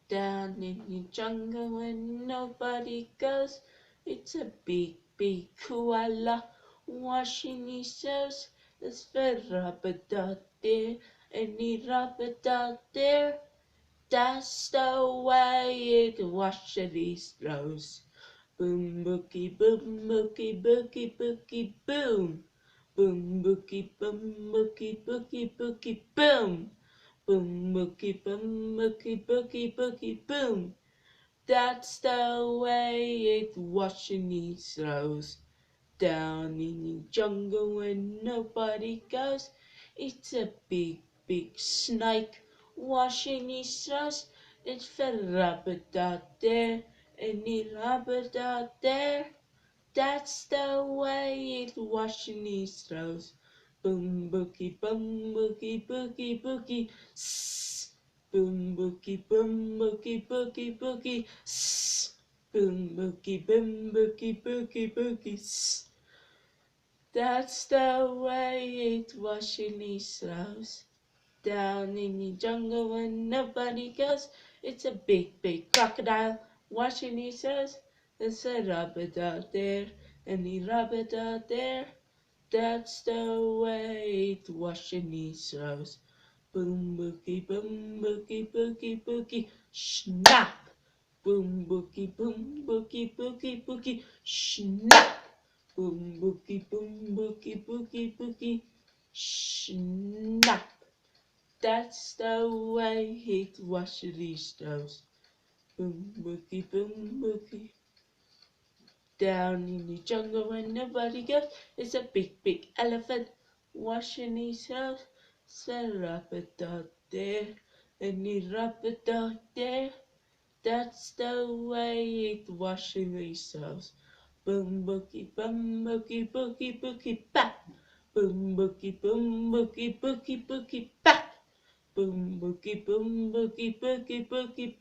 Down in the jungle where nobody goes, it's a big, big koala washing his toes. There's a rabbit out there, any rabbit out there. That's the way it washes his clothes. Boom bookie boom bookie bookie bookie boom. Boom bookie boom bookie bookie bookie boom. Boom bookie boom bookie bookie bookie boom. That's the way it washing its clothes. Down in the jungle where nobody goes, it's a big, big snake washing his clothes. It's a rabbit out there, any rabbit out there. That's the way it washing his clothes. Boom bookie boogie boogie. Sss. Boom boogie boogie boogie. Sss. Boom boogie boogie. Sss. That's the way it washing his clothes. Down in the jungle where nobody goes, it's a big, big crocodile washing his clothes. There's a rabbit out there, and the rabbit out there. That's the way it washing his clothes. Boom boogie boogie, snap. Boom boogie boogie, snap. Boom boogie, snap. That's the way it washes his clothes. Boom boogie. Down in the jungle where nobody goes, it's a big, big elephant washing his clothes. It's a rabbit out there, and the rabbit out there. That's the way it washing his clothes. Boom boogie boogie, bap. Boom boogie bap. Boom boogie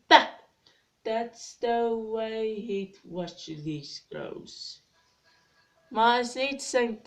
bap. That's the way it washes his clothes. Maar is niet zijn